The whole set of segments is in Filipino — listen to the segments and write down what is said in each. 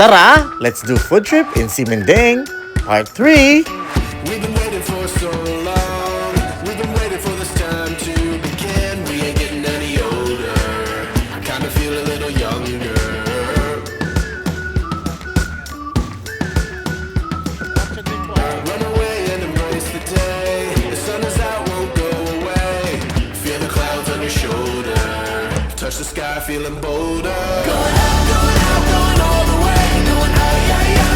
Tara, let's do food trip in Siminding, Part 3. We've been waiting for so long. We've been waiting for this time to begin. We ain't getting any older. I kinda feel a little younger. Run away and embrace the day. The sun is out, won't go away. Feel the clouds on your shoulder. Touch the sky, feeling bolder. Going out, going out, going all the way. Going out, yeah, yeah.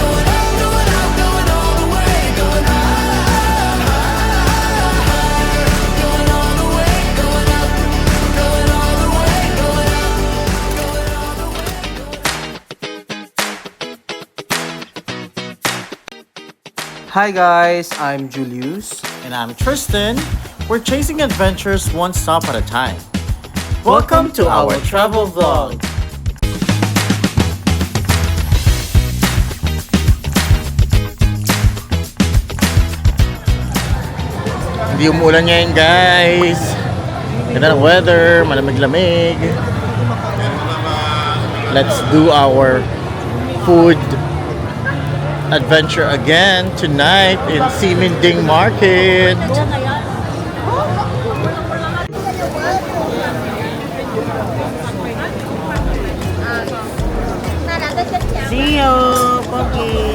Going out, going out, going all the way. Going high. Going all the way. Going up. Going all the way. Going up. Going all the way. Hi guys, I'm Julius. And I'm Tristan. We're chasing adventures one stop at a time. Welcome to our travel vlog. Hindi umulan ngayon guys. Ganda ng weather, malamig-lamig. Let's do our food adventure again tonight in Siminding Market. See you, Pogi.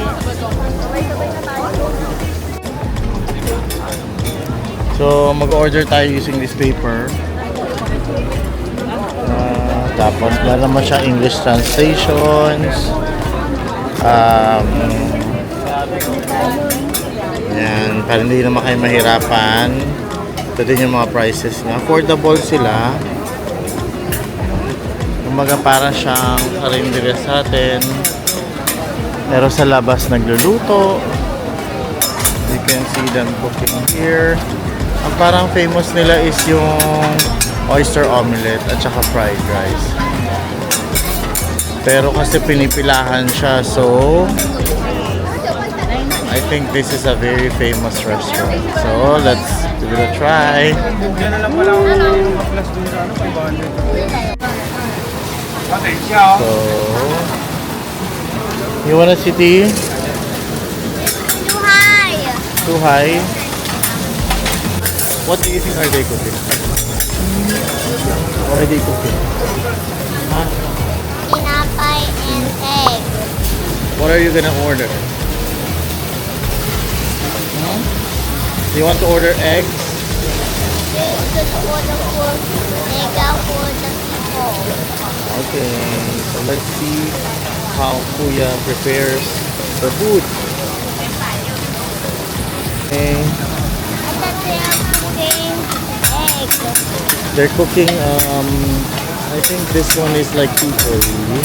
So mag-order tayo using this paper. Tapos meron naman siya English translations. Yan, para hindi naman kayo mahirapan. Ito din yung mga prices niya. Affordable sila. Kumbaga parang siyang karindire sa atin. Pero sa labas nagluluto. You can see them cooking here. Ang parang famous nila is yung oyster omelette at saka fried rice. Pero kasi pinipilahan siya, so I think this is a very famous restaurant. So let's give it a try. So you want a city? Too high. Too high? What do you think are they cooking? What are they cooking? Tinapay and egg. What are you gonna order? Do you want to order eggs? Just for the food. Egg out for the people. Okay, so let's see how Kuya prepares the food. Okay, I thought they are cooking egg. they're cooking, I think this one is like curry.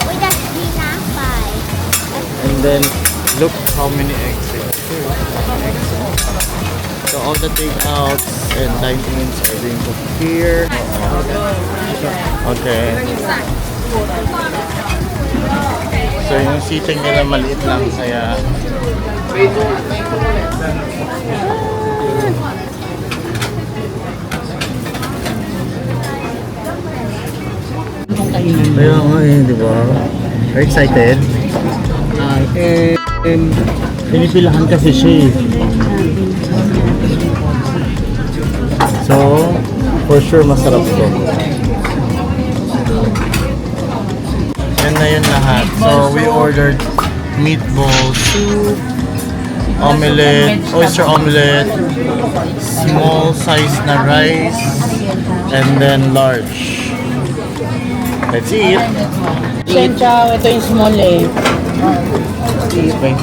With the tinapay. And then look how many eggs they have here. So all the takeouts and dine-ins are being cooked here. Okay. So yung seating nila maliit lang kaya kaya nga di ba? Are you excited? Pinipilahan kasi siya eh. So, for sure masarap to. Yan na yun lahat. So, we ordered meatball soup, omelette, oyster omelette, small size na rice, and then large. Let's eat. Chow, ito yung small eh. Okay.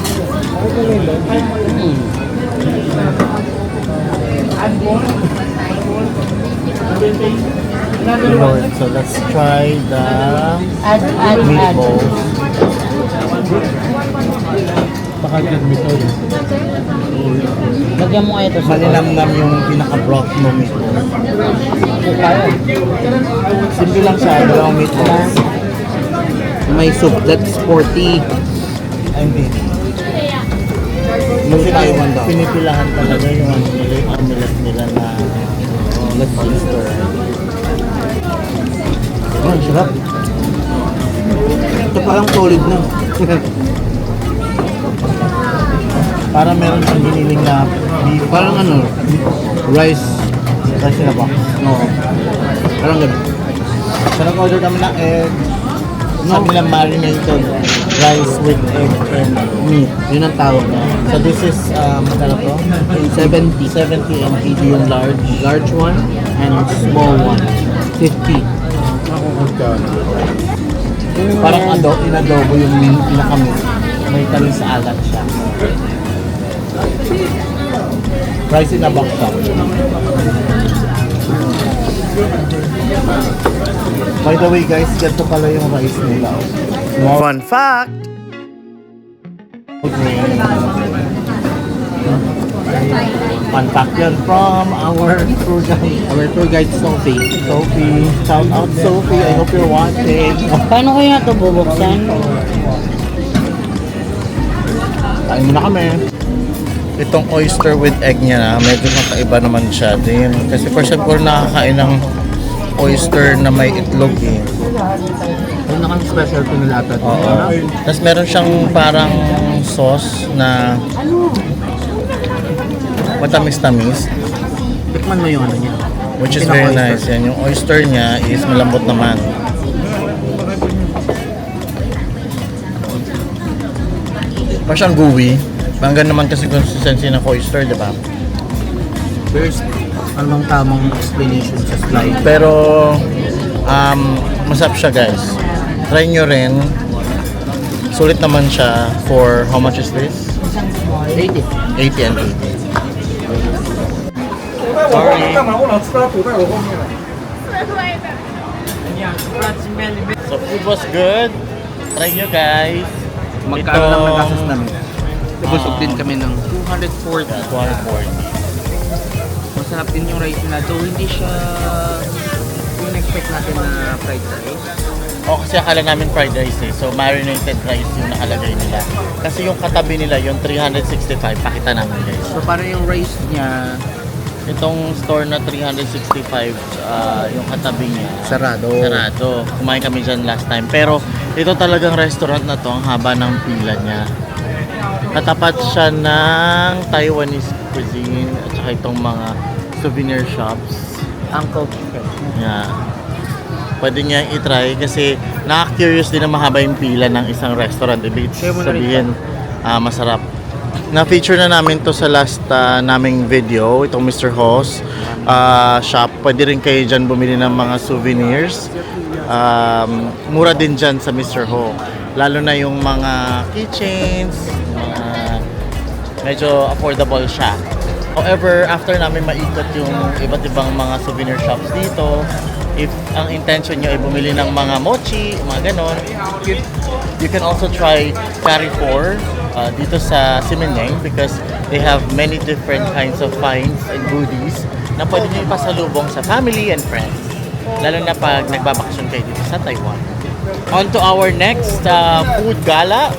So let's try the meatballs. Lagyan mo nga ito sa Malinamnam yung pinaka-broth mo meatball. Simple lang siya, dalawang meatballs. may soup. That's 40. Hindi. Kasi pinipilahan talaga yung ano nila, yung omelette nila na oyster. Oh, sarap. Ito parang solid na. Parang meron siyang giniling na beef. Parang ano, rice. Rice na ba? Oo. Parang ganun. So nag-order kami ng egg. Sabi nila marinated rice with egg and meat. Yun ang tawag na. So this is, magkano to? 70. 70 MPD yung large. Large one and small one. 50. Parang inadobo yung pinaka-meat. May tamis sa alat siya. Rice in a box siya. By the way guys, ganito pala yung rice nila. Fun fact! Fun fact yun from our tour guide. Our tour guide, Sophie. Sophie. Shout out Sophie. I hope you're watching. Paano kaya ito bubuksan? Kain muna kami. Itong oyster with egg niya na, medyo kakaiba naman siya din. Kasi first time ko nakakain ng oyster na may itlog eh. Ano na kang specialty nila ata? Oo. Tapos meron siyang parang sauce na matamis-tamis. Tikman mo yung ano niya. Which is very nice. Yan, yung oyster niya is malambot naman. Parang siyang gooey. Hanggang naman kasi consistency ng oyster, di ba? First, ano bang tamang explanation sa slide? Pero, masarap siya guys. Try nyo rin. Sulit naman siya for, how much is this? 80. 80 and 80. Sorry. So food was good. Try nyo guys. Magkano lang nagastos namin? Busog din kami ng 240. 240. Masarap din yung rice nila. Though hindi siya yung expect natin na fried rice. O kasi akala namin fried rice eh. So marinated rice yung nakalagay nila. Kasi yung katabi nila, yung 365, pakita namin guys. So parang yung rice niya Itong store na 365, yung katabi niya, sarado. sarado. Kumain kami dyan last time. Pero ito talagang restaurant na to, ang haba ng pila niya. Katapat siya ng Taiwanese cuisine at saka itong mga souvenir shops. Uncle. Yeah. Pwede niya i-try kasi nakaka-curious din na mahaba yung pila ng isang restaurant. Ibig sabihin, masarap. Na-feature na namin to sa last naming video, itong Mr. Ho's shop. Pwede rin kayo dyan bumili ng mga souvenirs. Mura din dyan sa Mr. Ho. Lalo na yung mga keychains, medyo affordable siya. However, after namin maikot yung iba't ibang mga souvenir shops dito, if ang intention nyo ay bumili ng mga mochi, mga ganon, you can also try Carrefour dito sa Simeneng because they have many different kinds of finds and goodies na pwede nyo ipasalubong sa family and friends. Lalo na pag nagbabakasyon kayo dito sa Taiwan. On to our next food gala.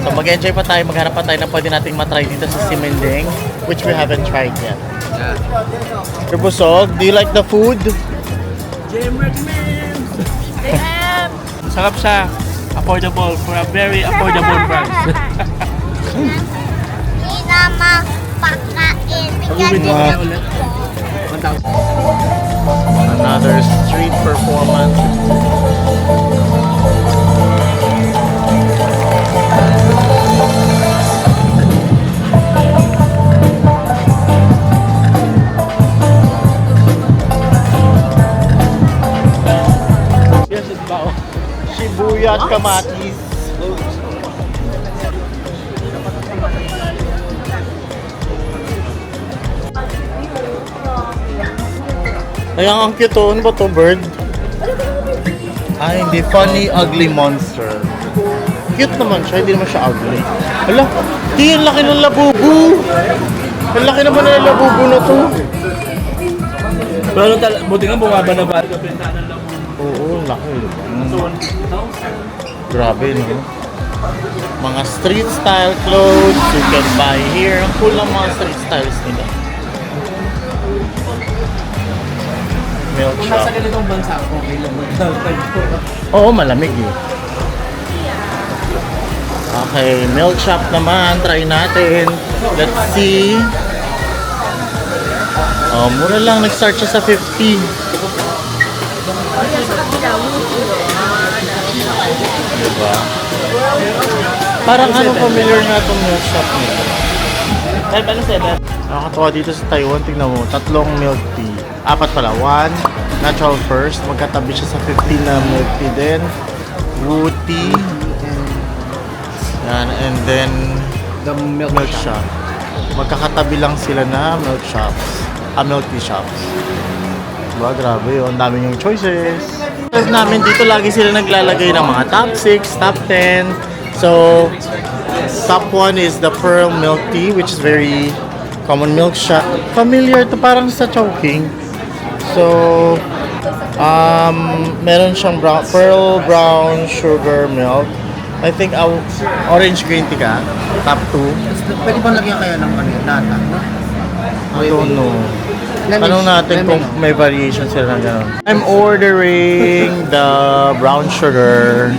So mag-enjoy pa tayo, maghanap pa tayo na pwede nating matry dito sa Simeneng, which we haven't tried yet. Sir Busog, do you like the food? Sarap siya. Affordable for a very affordable price. Hindi na mapakain. Another street performance. Yes, it's bao. Shibuya at kamatis. Ay, ang cute to. Ano ba to, bird? Ay, hindi. Funny, ugly monster. Cute naman siya. Hindi naman siya ugly. Hala, di, ang laki ng labubu. Ang laki naman ng labubu na to. Pero buti nga bumaba na ba? Oo, ang laki. Grabe, no? Mga street style clothes you can buy here. Ang cool ng mga street styles nila. Milk shop. Sa ganitong bansa, okay lang. Oo, malamig eh. Okay, milk shop naman. Try natin. Let's see. Oh, mura lang. Nag-start siya sa 50. Diba? Parang ano, familiar nga itong milk shop nito. Ano sila? Nakakatawa dito sa Taiwan. Tingnan mo, 3 milk tea. 4 pala. 1, natural first. Magkatabi siya sa 15 na milk tea din. Wu tea. Yan, and then The milk, milk shop. Magkakatabi lang sila na milk shops. Milk tea shops. Diba, grabe yun. Ang dami yung choices. Kasi namin dito lagi sila naglalagay ng mga top 6, top 10. So, top 1 is the Pearl Milk Tea, which is very common milk shop. Familiar to parang sa Chowking. So, meron siyang pearl brown sugar milk. I think orange green tea ka. Top 2. Pwede ba lagyan kaya ng ano, nata? I don't know. Lemon- Tanong natin kung lemon, may variation sila ng gano'n. I'm ordering the brown sugar.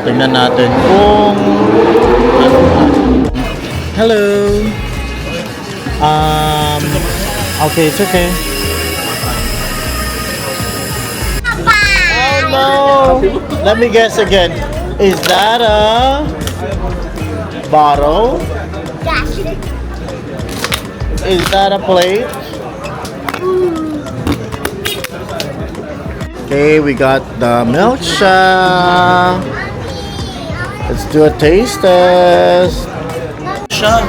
Tingnan natin kung ano. Hello. Okay, it's okay. Oh no! Let me guess again. Is that a bottle? Gosh. Is that a plate? Okay, we got the milk shop. Let's do a taste test. Siya.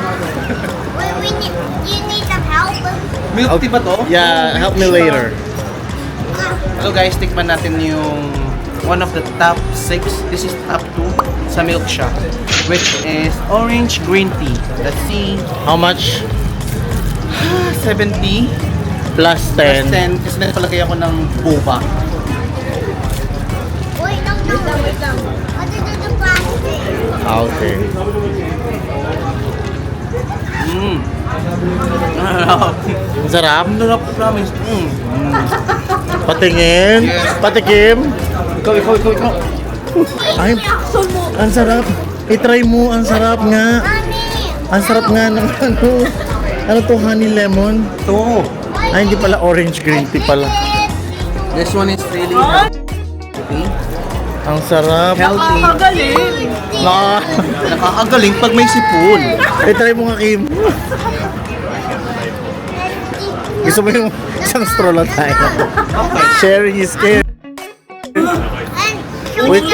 You need some help? Milk tea ba to? Yeah, help me later. So guys, tikman natin yung one of the top 6. This is top 2 sa milk shop, which is orange green tea. Let's see. How much? 70 Plus plus 10. 10 kasi nagpalagay ako ng boba. Wait, no. What is the plastic? Okay. Ang sarap. Ang sarap, promise. Patingin. Yes. Patikim. Ikaw. Ay, ang sarap. I-try mo. Ang sarap nga. Ang sarap nga ng ano. Ano to? Honey lemon? Ito. Ay, hindi pala orange green tea pala. This one is really healthy. Ang sarap. Healthy. Na. Nakakagaling pag may sipon. I-try mo nga, Kim. Gusto mo yung isang straw lang tayo? Sharing is caring. Wait-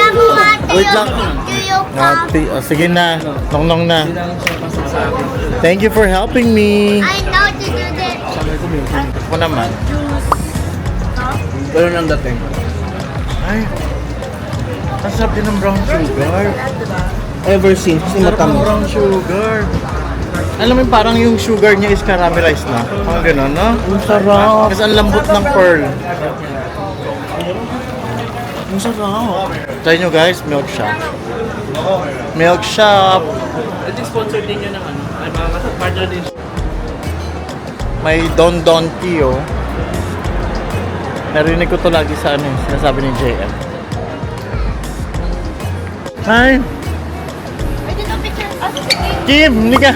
wait lang. Sige na. Nong na. Thank you for helping me. I know to do this. Ako naman. Ganun ang dating. Ay. Ang sarap din ng brown sugar. Ever since, kasi Sarap ng matamis. brown sugar. Alam mo yung parang yung sugar niya is caramelized na. Parang gano'n, no? Ang sarap. Kasi ang lambot ng pearl. Ang sarap. Try nyo guys, milk shop. Milk shop. Ito sponsor din yun ng ano. Ay, mga partner din. May Don Don tea, oh. Narinig ko to lagi sa ano, sinasabi ni JM. Hi! Kim, hindi ka.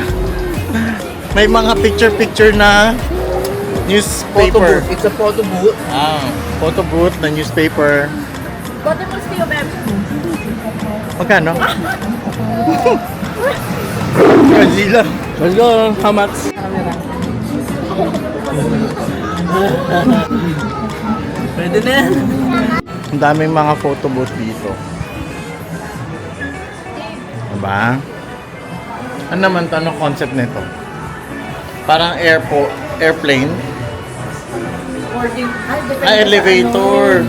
May mga picture-picture na Photo newspaper. booth. It's a photo booth. Photo booth na newspaper. Magkano? Godzilla. Let's go. How much? Pwede na yan. Ang daming mga photo booth dito. Diba? Ano naman to? Anong concept nito? Parang airplane. Elevator.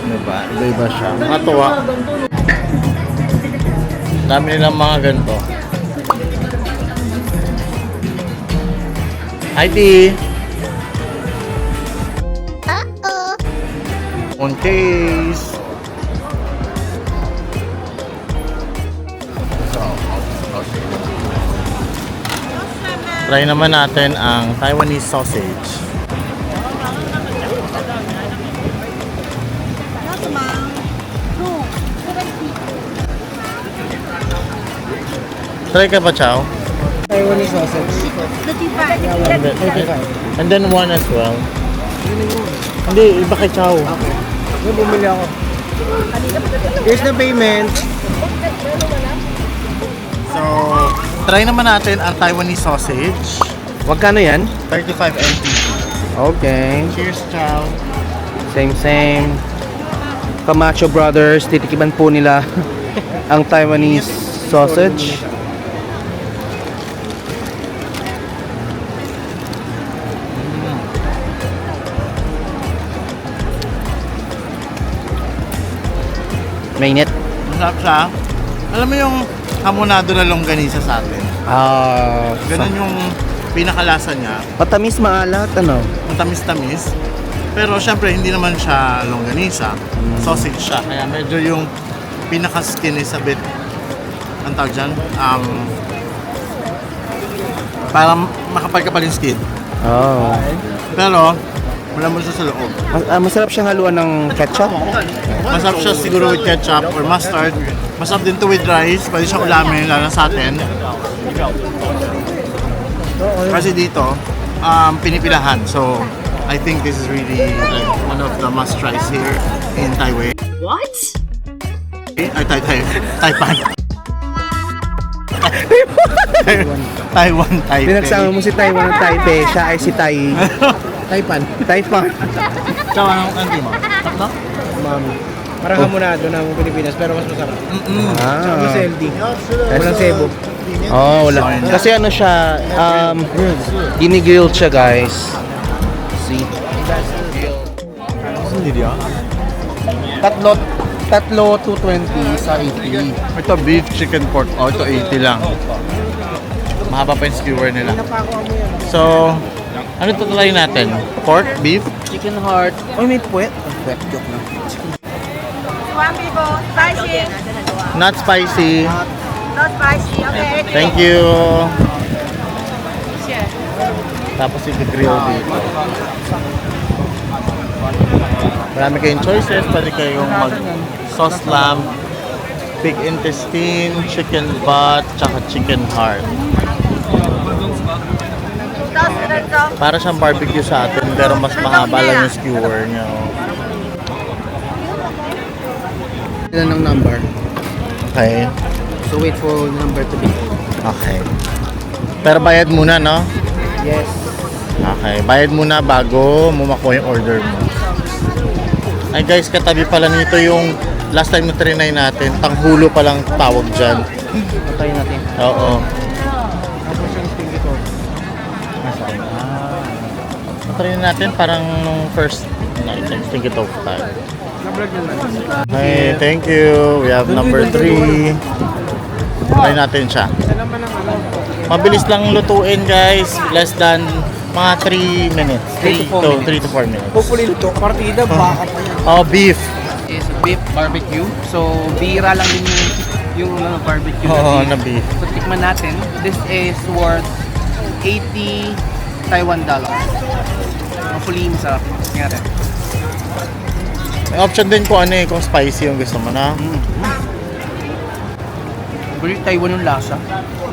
Diba? Iba-iba siya. Matuwa. Dami nilang mga ganito. Hi, Dee. Uh-oh. On case. Try naman natin ang Taiwanese sausage. Try ka pa, Chow? Taiwanese sausage. And then one as well. Hindi, iba kay Chow. Yung bumili ako. Here's the payment. So, try naman natin ang Taiwanese sausage. Magkano yan? 35 NT. Okay. Cheers, Chow. Same. Camacho Brothers, titikiman po nila ang Taiwanese sausage. Mainit. Masarap siya. Alam mo yung hamonado na longganisa sa atin. Ganun yung pinakalasa niya. Matamis, maalat, ano? Ang tamis-tamis. Pero syempre, hindi naman siya longganisa. Sausage siya. Kaya medyo yung pinaka-skin is a bit, ang tawag dyan, parang makapal-kapal yung skin. Oh. Pero, malamon siya sa loob. Masarap siyang haluan ng ketchup. Masarap siya siguro with ketchup or mustard. Masarap din to with rice. Pwede siya ulamin, lalo sa atin. Kasi dito, pinipilahan. So, I think this is really like one of the must-tries here in Taipei. What? Ay, Taipan. Taiwan, Taipei. Pinagsama mo si Taiwan ng Taipei, siya ay si Taipan. Taipan. Tsaka anong mo? Tatlo? Mami. Parang hamonado ng Pilipinas pero mas masarap. Tsaka mas Ah. healthy. Walang sebo. Oh, wala. Kasi ano siya, ginigrilled siya, guys. See? Hindi diya? Tatlo 220 sa 80. Ito beef, chicken, pork. Oh, ito 80 lang. Mahaba pa yung skewer nila. So, ano ito try natin? Pork, beef? Chicken heart. Oy, may puwet. Puwet, joke na. One people, spicy, Not spicy. not spicy, okay? Thank you. Tapos i-grill dito. Marami kayong choices. Pwede kayong mag-sauce lamb, pig intestine, chicken butt, tsaka chicken heart. Para siyang barbecue sa atin, pero mas mahaba lang yung skewer niya. Ilan ng number? Okay. So wait for number to be. Okay. Pero bayad muna, no? Yes. Okay, bayad muna bago mo makuha yung order mo. Ay guys, katabi pala nito yung last time na trinay natin. Tanghulo palang tawag dyan. Patayin natin. Oo. Tapos yung stinky ko. Try natin parang nung first night, I think ito tayo. Na-vlog yun man. Hey, thank you. We have number 3. Try natin siya. Isa naman ang alam ko. Mabilis lang lutuin guys. Less than mga 3 minutes. 3 to 4 minutes. Hopefully ito, partida, baka pa yan. Oh, beef. Is beef barbecue. So, bira lang din yung barbecue Oo, na na beef. beef. So, tikman natin. This is worth 80 Taiwan dollars. Hopefully, masarap. Tingnan natin. May option din kung ano kung spicy yung gusto mo na. Very Taiwan yung lasa.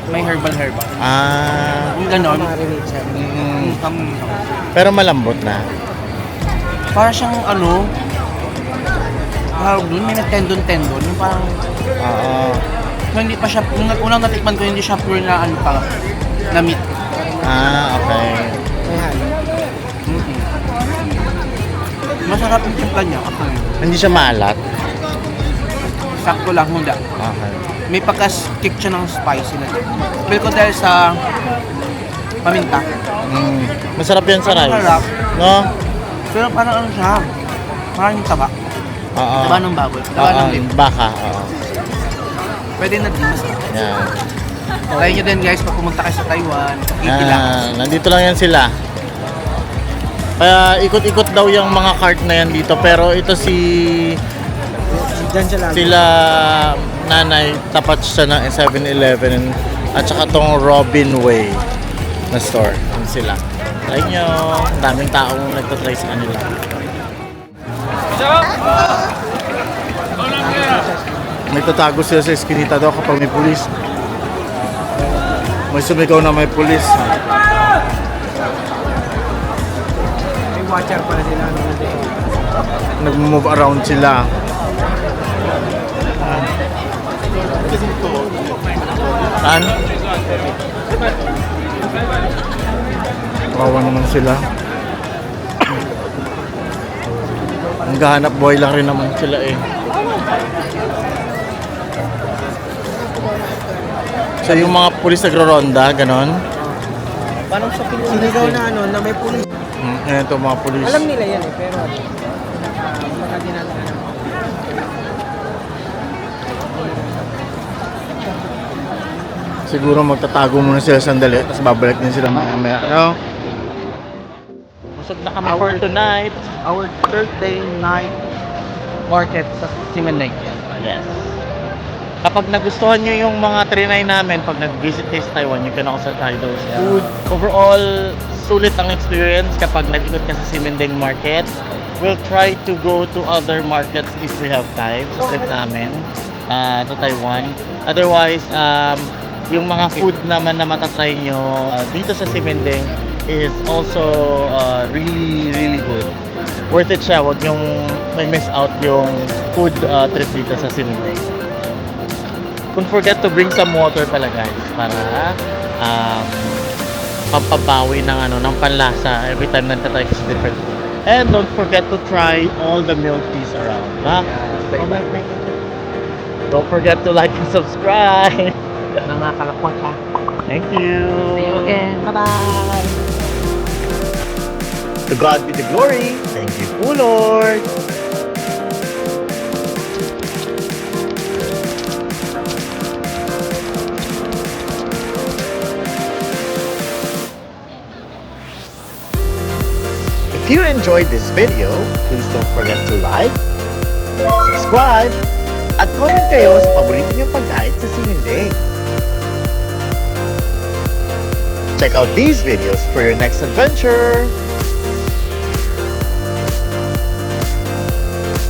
May herbal. Ah, Yung ganon. Marinate siya. pero malambot na. Para siyang ano, parang dun, may nag-tendon. Yung parang, Oo. hindi pa siya, nung unang natikman ko, hindi siya pure na ano pa, na meat. Ah, okay. May halo. Masarap yung timpla niya. Okay. Hindi siya maalat. Sakto lang, hunda. Okay. May pagka-kick siya ng spicy na din. Feel ko dahil sa paminta. Masarap yan sa rice. Masarap. No? Pero parang ano siya, parang yung taba. Oo. Taba ng baboy. Taba Oo, ng beef. baka. Oo. Pwede na din masarap. Yan. Try nyo din guys, pag pumunta kayo sa Taiwan, 80 lang. Nandito lang yan sila. Kaya ikot-ikot daw yung mga cart na yan dito. Pero ito Diyan siya lang. sila nanay, tapat siya ng 7-Eleven at saka tong Robin Way na store. Yan sila. Try nyo. Ang daming taong nagtatry sa kanila. May tatago sila sa eskinita daw kapag may pulis. May sumigaw na may pulis. May watcher pala sila. Nag-move around sila. Saan? Kawawa naman sila. Naghahanap buhay lang rin naman sila eh. So yung mga pulis nagro-ronda, ganon. Parang sa Pilipinas na ano, na may pulis. Ayan ito mga pulis. Alam nila yan eh, pero baka din natin ano. Siguro magtatago muna sila sandali, tapos babalik din sila mamaya. Ano? Busog na kami for tonight. Our Thursday night market sa Simeneg. Yes. Kapag nagustuhan nyo yung mga trinay namin pag nag-visit kayo sa Taiwan, you can also try those food. Overall, sulit ang experience kapag nag-ikot ka sa Simendeng Market. We'll try to go to other markets if we have time sa trip namin to Taiwan. Otherwise, yung mga food naman na matatry nyo dito sa Simendeng is also really, really good. Worth it siya, wag yung may miss out yung food trip dito sa Simendeng. Don't forget to bring some water pala guys para pampabawi ng ng panlasa every time nagtatry sa different food. And don't forget to try all the milk teas around. Ha? Don't forget to like and subscribe. Nangakalakwan ka. Thank you. See you again. Bye-bye. To God be the glory. Thank you, O Lord. If you enjoyed this video, please don't forget to like, subscribe, at comment kayo sa paborito niyong pagkain sa Simendeng. Check out these videos for your next adventure.